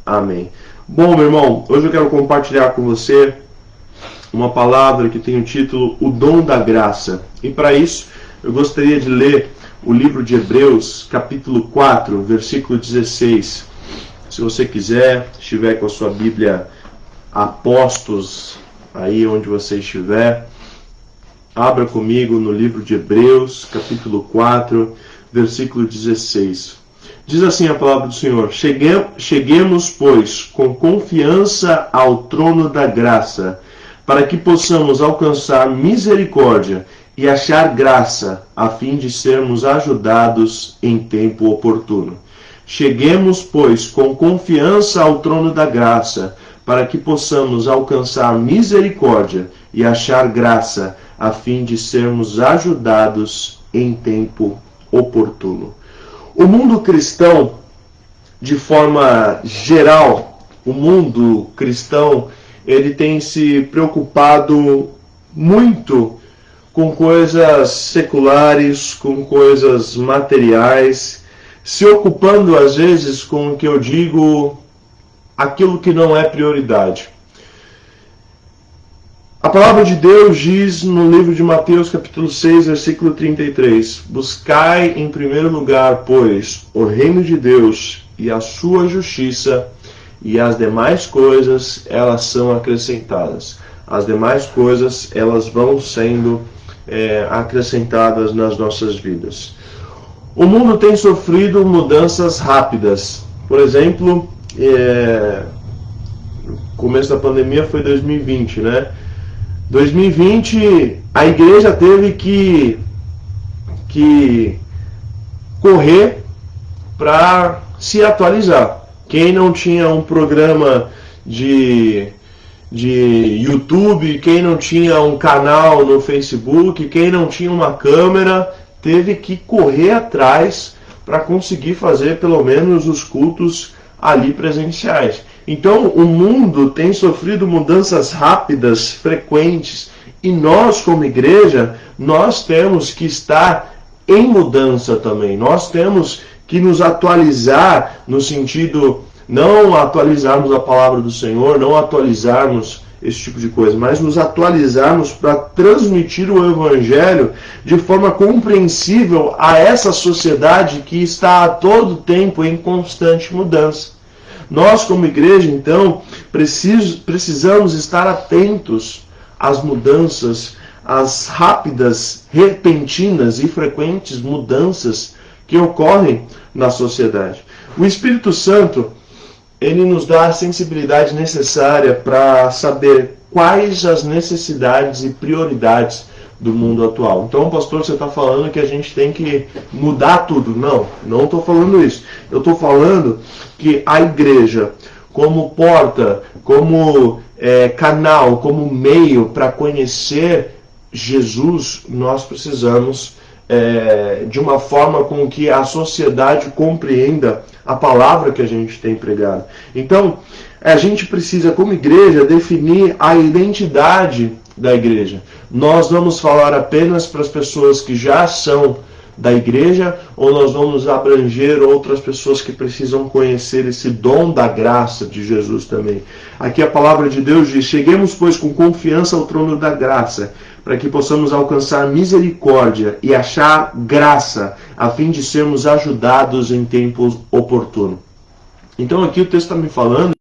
Amém. Bom, meu irmão, hoje eu quero compartilhar com você uma palavra que tem o título O Dom da Graça. E para isso, eu gostaria de ler o livro de Hebreus, capítulo 4, versículo 16. Se você quiser, estiver com a sua Bíblia apostos, aí onde você estiver, abra comigo no livro de Hebreus, capítulo 4, versículo 16. Diz assim a palavra do Senhor: Cheguemos, pois, com confiança ao trono da graça, para que possamos alcançar misericórdia e achar graça, a fim de sermos ajudados em tempo oportuno. Cheguemos, pois, com confiança ao trono da graça, para que possamos alcançar misericórdia e achar graça, a fim de sermos ajudados em tempo oportuno. O mundo cristão, de forma geral, o mundo cristão, ele tem se preocupado muito com coisas seculares, com coisas materiais, se ocupando às vezes com o que eu digo, aquilo que não é prioridade. A palavra de Deus diz no livro de Mateus, capítulo 6, versículo 33, Buscai em primeiro lugar, pois, o reino de Deus e a sua justiça, e as demais coisas, elas são acrescentadas. As demais coisas, elas vão sendo acrescentadas nas nossas vidas. O mundo tem sofrido mudanças rápidas. Por exemplo, no começo da pandemia foi 2020, né? 2020, a igreja teve que correr para se atualizar. Quem não tinha um programa de YouTube, quem não tinha um canal no Facebook, quem não tinha uma câmera, teve que correr atrás para conseguir fazer pelo menos os cultos ali presenciais. Então, o mundo tem sofrido mudanças rápidas, frequentes, e nós, como igreja, nós temos que estar em mudança também. Nós temos que nos atualizar no sentido, não atualizarmos a palavra do Senhor, não atualizarmos esse tipo de coisa, mas nos atualizarmos para transmitir o Evangelho de forma compreensível a essa sociedade que está a todo tempo em constante mudança. Nós, como igreja, então, precisamos estar atentos às mudanças, às rápidas, repentinas e frequentes mudanças que ocorrem na sociedade. O Espírito Santo, ele nos dá a sensibilidade necessária para saber quais as necessidades e prioridades do mundo atual. Então, pastor, você está falando que a gente tem que mudar tudo. Não estou falando isso. Eu estou falando que a igreja, como porta, como canal, como meio para conhecer Jesus, nós precisamos de uma forma com que a sociedade compreenda a palavra que a gente tem pregado. Então, a gente precisa, como igreja, definir a identidade da igreja. Nós vamos falar apenas para as pessoas que já são da igreja, ou nós vamos abranger outras pessoas que precisam conhecer esse dom da graça de Jesus também. Aqui a palavra de Deus diz: Cheguemos, pois, com confiança ao trono da graça, para que possamos alcançar misericórdia e achar graça, a fim de sermos ajudados em tempo oportuno. Então aqui o texto está me falando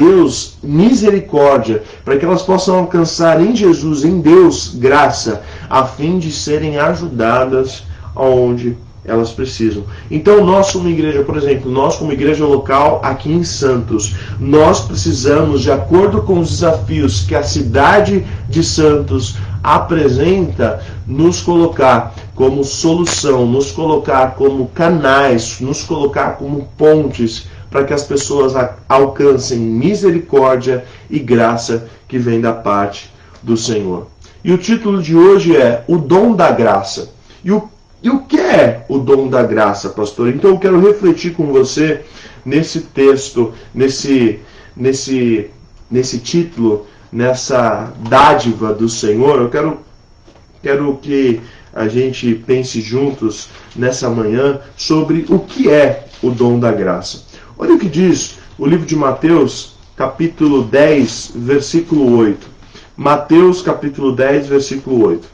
Deus misericórdia, para que elas possam alcançar em Jesus, em Deus, graça, a fim de serem ajudadas aonde elas precisam. Então nós como igreja, por exemplo, nós como igreja local aqui em Santos, nós precisamos, de acordo com os desafios que a cidade de Santos apresenta, nos colocar como solução, nos colocar como canais, nos colocar como pontes, para que as pessoas alcancem misericórdia e graça que vem da parte do Senhor. E o título de hoje é O Dom da Graça. E o que é o dom da graça, pastor? Então eu quero refletir com você nesse texto, nesse título nessa dádiva do Senhor, eu quero que a gente pense juntos nessa manhã sobre o que é o dom da graça. Olha o que diz o livro de Mateus, capítulo 10, versículo 8. Mateus, capítulo 10, versículo 8.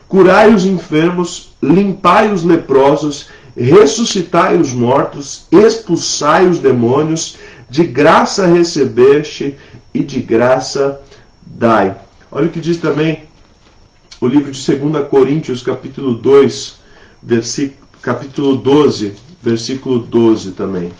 Curai os enfermos, limpai os leprosos, ressuscitai os mortos, expulsai os demônios, de graça recebeste e de graça dai. Olha o que diz também o livro de 2 Coríntios, capítulo 2, capítulo 12, versículo 12 também.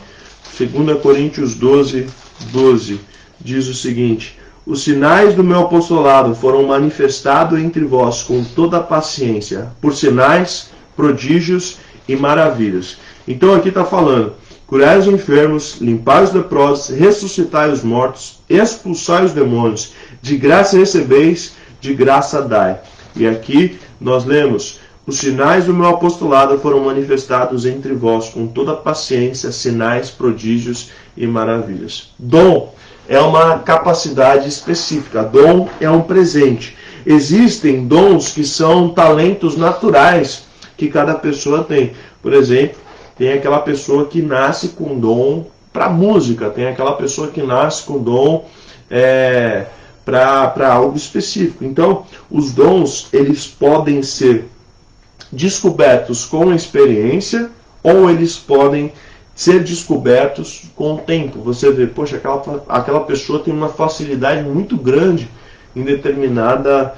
2 Coríntios 12, 12, diz o seguinte: os sinais do meu apostolado foram manifestados entre vós com toda a paciência, por sinais, prodígios e maravilhas. Então aqui está falando: curai os enfermos, limpai os leprosos, ressuscitai os mortos, expulsai os demônios, de graça recebeis, de graça dai. E aqui nós lemos: os sinais do meu apostolado foram manifestados entre vós com toda a paciência, sinais, prodígios e maravilhas. Dom é uma capacidade específica, dom é um presente. Existem dons que são talentos naturais que cada pessoa tem. Por exemplo, tem aquela pessoa que nasce com dom para música, tem aquela pessoa que nasce com dom para algo específico. Então, os dons, eles podem ser descobertos com experiência ou eles podem ser descobertos com o tempo. Você vê, poxa, aquela pessoa tem uma facilidade muito grande em determinada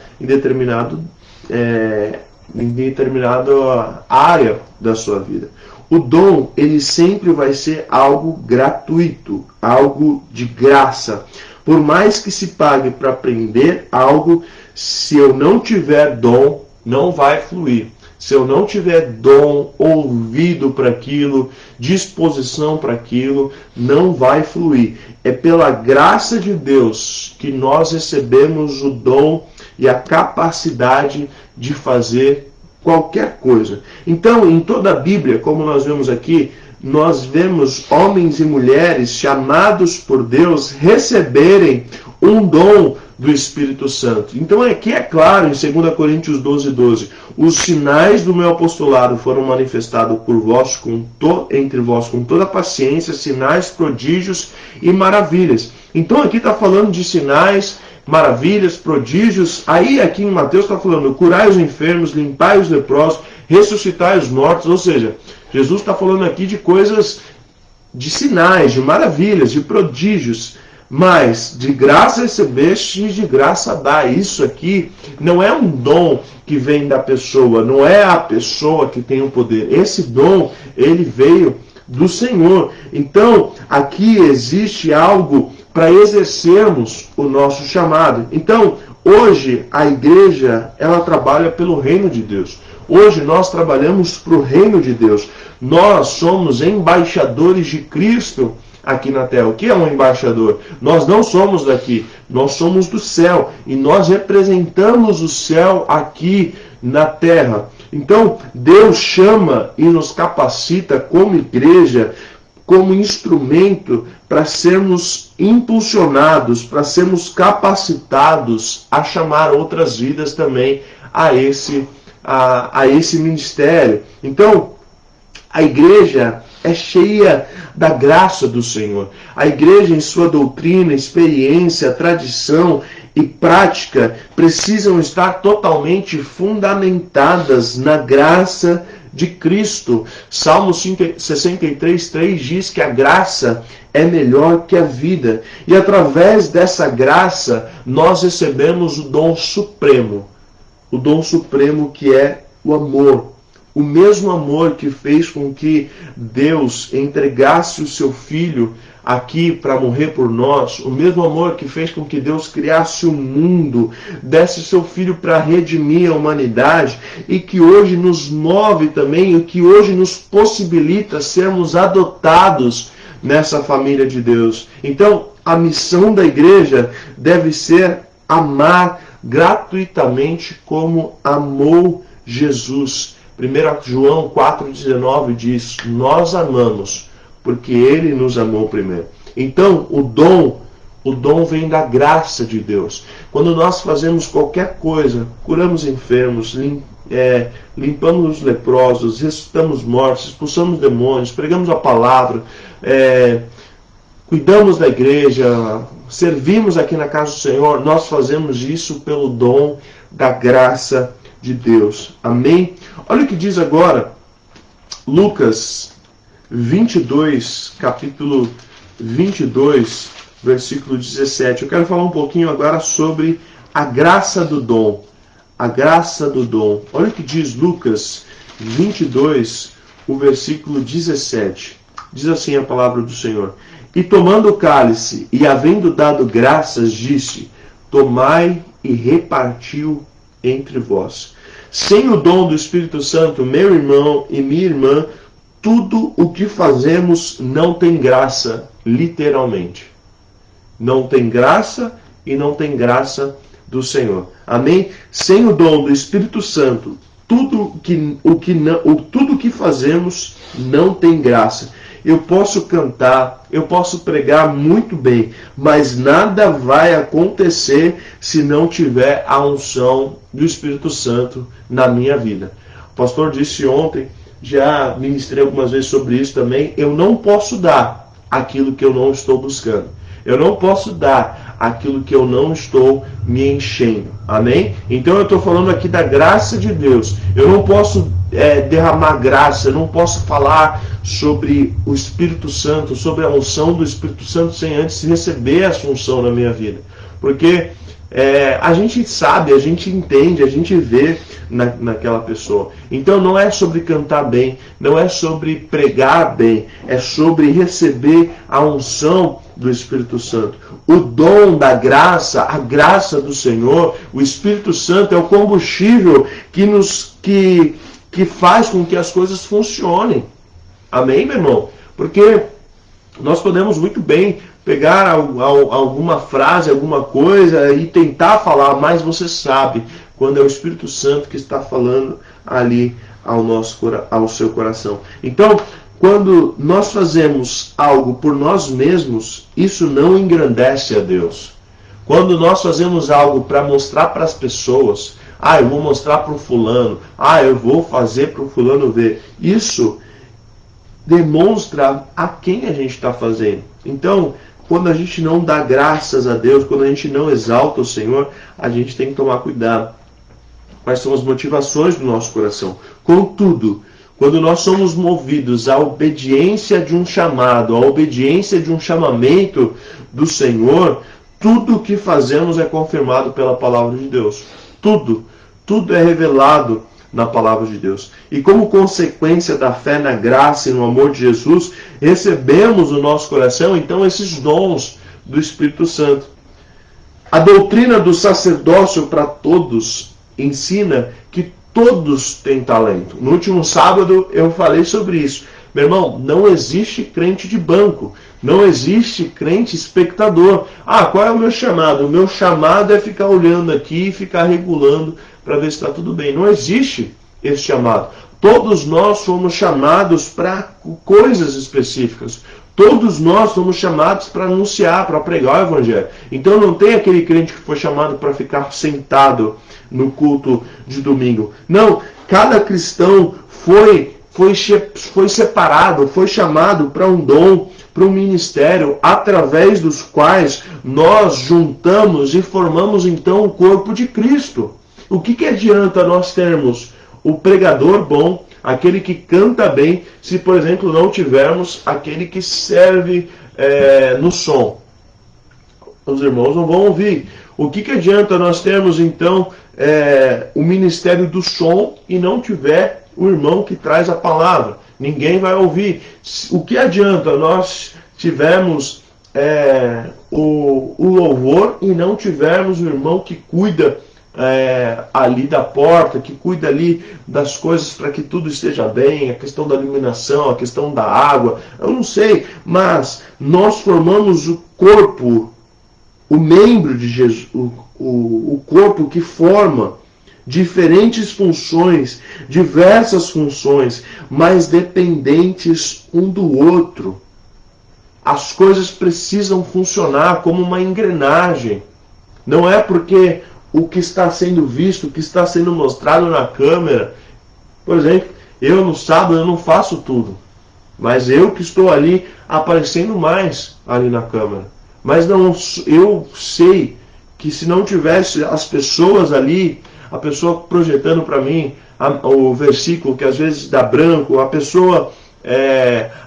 área da sua vida. O dom, ele sempre vai ser algo gratuito, algo de graça. Por mais que se pague para aprender algo, se eu não tiver dom, não vai fluir. Se eu não tiver dom, ouvido para aquilo, disposição para aquilo, não vai fluir. É pela graça de Deus que nós recebemos o dom e a capacidade de fazer qualquer coisa. Então, em toda a Bíblia, como nós vemos aqui, nós vemos homens e mulheres chamados por Deus receberem um dom do Espírito Santo. Então aqui é claro, em 2 Coríntios 12, 12, os sinais do meu apostolado foram manifestados por vós entre vós com toda paciência, sinais, prodígios e maravilhas. Então aqui está falando de sinais, maravilhas, prodígios. Aí aqui em Mateus está falando: curai os enfermos, limpai os leprosos, ressuscitai os mortos. Ou seja, Jesus está falando aqui de coisas, de sinais, de maravilhas, de prodígios. Mas de graça recebeste e de graça dá. Isso aqui não é um dom que vem da pessoa, não é a pessoa que tem o poder. Esse dom, ele veio do Senhor. Então, aqui existe algo para exercermos o nosso chamado. Então, hoje a igreja, ela trabalha pelo reino de Deus. Hoje nós trabalhamos para o reino de Deus. Nós somos embaixadores de Cristo aqui na terra. O que é um embaixador? Nós não somos daqui, nós somos do céu e nós representamos o céu aqui na terra. Então, Deus chama e nos capacita como igreja, como instrumento para sermos impulsionados, para sermos capacitados a chamar outras vidas também a esse ministério. Então, a igreja é cheia da graça do Senhor. A igreja, em sua doutrina, experiência, tradição e prática, precisam estar totalmente fundamentadas na graça de Cristo. Salmo 63:3 diz que a graça é melhor que a vida. E através dessa graça, nós recebemos o dom supremo. O dom supremo que é o amor. O mesmo amor que fez com que Deus entregasse o seu Filho aqui para morrer por nós, o mesmo amor que fez com que Deus criasse o mundo, desse o seu Filho para redimir a humanidade e que hoje nos move também, o que hoje nos possibilita sermos adotados nessa família de Deus. Então, a missão da igreja deve ser amar gratuitamente como amou Jesus. 1 João 4,19 diz: nós amamos porque Ele nos amou primeiro. Então, o dom O dom vem da graça de Deus. Quando nós fazemos qualquer coisa, curamos enfermos, limpamos os leprosos, ressuscitamos mortos, expulsamos demônios, pregamos a palavra, cuidamos da igreja, servimos aqui na casa do Senhor, nós fazemos isso pelo dom da graça de Deus. Amém? Olha o que diz agora Lucas 22, capítulo 22, versículo 17. Eu quero falar um pouquinho agora sobre a graça do dom. A graça do dom. Olha o que diz Lucas 22, o versículo 17. Diz assim a palavra do Senhor: E tomando o cálice, e havendo dado graças, disse: Tomai e repartiu entre vós. Sem o dom do Espírito Santo, meu irmão e minha irmã, tudo o que fazemos não tem graça, literalmente. Não tem graça e não tem graça do Senhor. Amém? Sem o dom do Espírito Santo, tudo que fazemos não tem graça. Eu posso cantar, eu posso pregar muito bem, mas nada vai acontecer se não tiver a unção do Espírito Santo na minha vida. O pastor disse ontem, já ministrei algumas vezes sobre isso também, eu não posso dar aquilo que eu não estou buscando. Eu não posso dar aquilo que eu não estou me enchendo. Amém? Então eu estou falando aqui da graça de Deus. Eu não posso derramar graça, eu não posso falar sobre o Espírito Santo, sobre a unção do Espírito Santo sem antes receber essa unção na minha vida. Porque a gente sabe, a gente entende, a gente vê naquela pessoa. Então não é sobre cantar bem, não é sobre pregar bem, é sobre receber a unção do Espírito Santo. O dom da graça, a graça do Senhor, o Espírito Santo é o combustível que faz com que as coisas funcionem. Amém, meu irmão? Porque nós podemos muito bem pegar alguma frase, alguma coisa e tentar falar, mas você sabe quando é o Espírito Santo que está falando ali ao seu coração. Então, quando nós fazemos algo por nós mesmos, isso não engrandece a Deus. Quando nós fazemos algo para mostrar para as pessoas, eu vou mostrar para o fulano, eu vou fazer para o fulano ver, isso demonstra a quem a gente está fazendo. Então, quando a gente não dá graças a Deus, quando a gente não exalta o Senhor, a gente tem que tomar cuidado. Quais são as motivações do nosso coração? Contudo, quando nós somos movidos à obediência de um chamado, à obediência de um chamamento do Senhor, tudo o que fazemos é confirmado pela palavra de Deus. Tudo é revelado na palavra de Deus. E como consequência da fé na graça e no amor de Jesus, recebemos no nosso coração, então, esses dons do Espírito Santo. A doutrina do sacerdócio para todos ensina que todos têm talento. No último sábado eu falei sobre isso. Meu irmão, não existe crente de banco. Não existe crente espectador. Qual é o meu chamado? O meu chamado é ficar olhando aqui e ficar regulando para ver se está tudo bem. Não existe esse chamado. Todos nós fomos chamados para coisas específicas. Todos nós somos chamados para anunciar, para pregar o Evangelho. Então não tem aquele crente que foi chamado para ficar sentado no culto de domingo. Não, cada cristão foi separado, foi chamado para um dom, para um ministério, através dos quais nós juntamos e formamos então o corpo de Cristo. O que adianta nós termos o pregador bom, aquele que canta bem, se, por exemplo, não tivermos aquele que serve no som? Os irmãos não vão ouvir. O que adianta nós termos, então, o ministério do som e não tiver o irmão que traz a palavra? Ninguém vai ouvir. O que adianta nós tivermos o louvor e não tivermos o irmão que cuida ali da porta, que cuida ali das coisas para que tudo esteja bem, a questão da iluminação, a questão da água? Eu não sei, mas nós formamos o corpo, o membro de Jesus, o corpo que forma diferentes funções, diversas funções, mas dependentes um do outro. As coisas precisam funcionar como uma engrenagem. Não é porque o que está sendo visto, o que está sendo mostrado na câmera. Por exemplo, eu no sábado eu não faço tudo. Mas eu que estou ali aparecendo mais ali na câmera. Mas não, eu sei que se não tivesse as pessoas ali, a pessoa projetando para mim o versículo que às vezes dá branco, a pessoa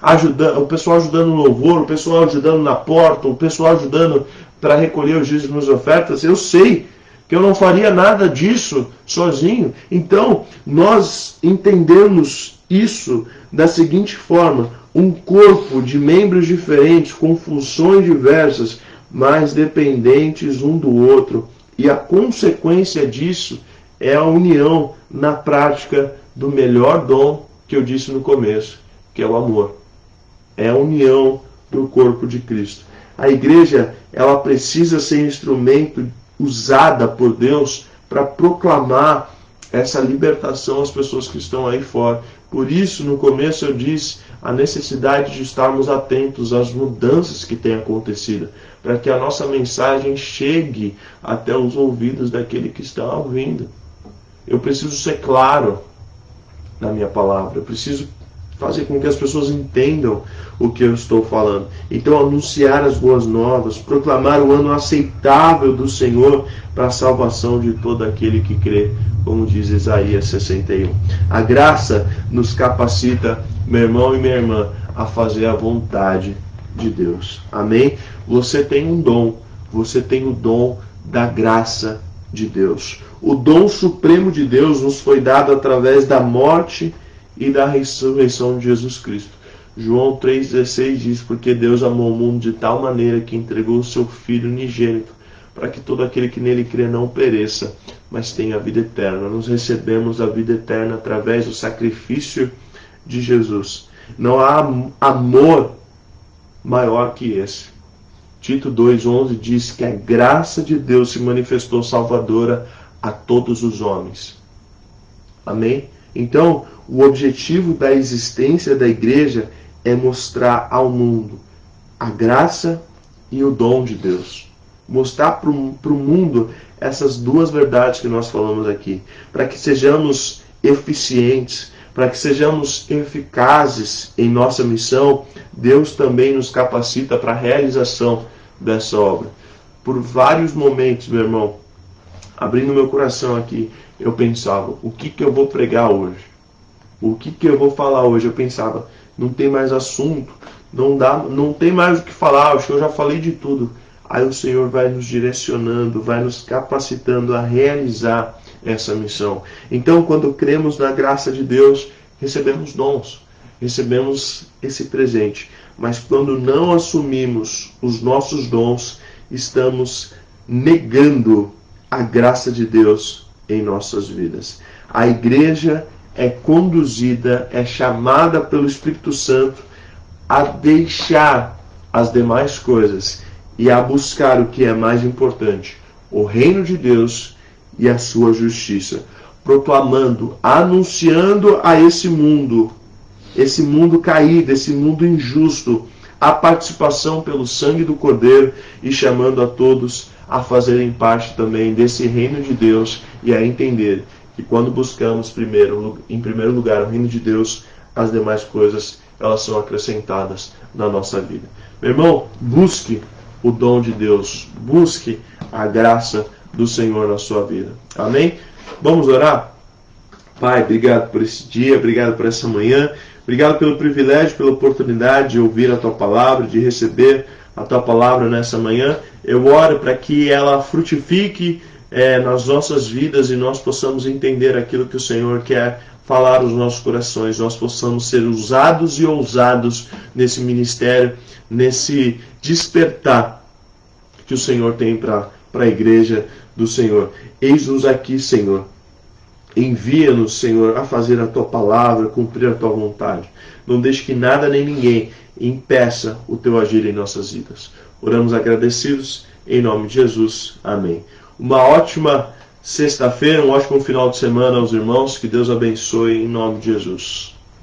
ajudando, o pessoal ajudando no louvor, o pessoal ajudando na porta, o pessoal ajudando para recolher os dízimos e ofertas, eu sei que eu não faria nada disso sozinho. Então, nós entendemos isso da seguinte forma: um corpo de membros diferentes, com funções diversas, mas dependentes um do outro. E a consequência disso é a união na prática do melhor dom que eu disse no começo, que é o amor. É a união do corpo de Cristo. A igreja, ela precisa ser instrumento usada por Deus para proclamar essa libertação às pessoas que estão aí fora. Por isso, no começo eu disse a necessidade de estarmos atentos às mudanças que têm acontecido, para que a nossa mensagem chegue até os ouvidos daquele que está ouvindo. Eu preciso ser claro na minha palavra, eu preciso fazer com que as pessoas entendam o que eu estou falando. Então, anunciar as boas novas, proclamar o ano aceitável do Senhor para a salvação de todo aquele que crê, como diz Isaías 61. A graça nos capacita, meu irmão e minha irmã, a fazer a vontade de Deus. Amém? Você tem um dom, você tem o dom da graça de Deus. O dom supremo de Deus nos foi dado através da morte e da ressurreição de Jesus Cristo. João 3,16 diz: porque Deus amou o mundo de tal maneira que entregou o seu Filho unigênito, para que todo aquele que nele crê não pereça, mas tenha a vida eterna. Nós recebemos a vida eterna através do sacrifício de Jesus. Não há amor maior que esse. Tito 2,11 diz que a graça de Deus se manifestou salvadora a todos os homens. Amém? Então, o objetivo da existência da igreja é mostrar ao mundo a graça e o dom de Deus. Mostrar para o mundo essas duas verdades que nós falamos aqui, para que sejamos eficientes, para que sejamos eficazes em nossa missão. Deus também nos capacita para a realização dessa obra. Por vários momentos, meu irmão, abrindo meu coração aqui, eu pensava: o que eu vou pregar hoje? O que eu vou falar hoje? Eu pensava: não tem mais assunto, não tem mais o que falar, acho que eu já falei de tudo. Aí o Senhor vai nos direcionando, vai nos capacitando a realizar essa missão. Então, quando cremos na graça de Deus, recebemos dons, recebemos esse presente. Mas quando não assumimos os nossos dons, estamos negando a graça de Deus em nossas vidas. A igreja é conduzida, é chamada pelo Espírito Santo a deixar as demais coisas e a buscar o que é mais importante: o reino de Deus e a sua justiça, proclamando, anunciando a esse mundo caído, esse mundo injusto, a participação pelo sangue do Cordeiro, e chamando a todos a fazerem parte também desse reino de Deus e a entender que quando buscamos em primeiro lugar o reino de Deus, as demais coisas elas são acrescentadas na nossa vida. Meu irmão, busque o dom de Deus, busque a graça do Senhor na sua vida. Amém? Vamos orar? Pai, obrigado por esse dia, obrigado por essa manhã, obrigado pelo privilégio, pela oportunidade de ouvir a Tua Palavra, de receber a Tua Palavra nessa manhã. Eu oro para que ela frutifique nas nossas vidas e nós possamos entender aquilo que o Senhor quer falar aos nossos corações, nós possamos ser usados e ousados nesse ministério, nesse despertar que o Senhor tem para a igreja do Senhor. Eis-nos aqui, Senhor. Envia-nos, Senhor, a fazer a Tua palavra, cumprir a Tua vontade. Não deixe que nada nem ninguém impeça o Teu agir em nossas vidas. Oramos agradecidos, em nome de Jesus. Amém. Uma ótima sexta-feira, um ótimo final de semana aos irmãos. Que Deus abençoe em nome de Jesus.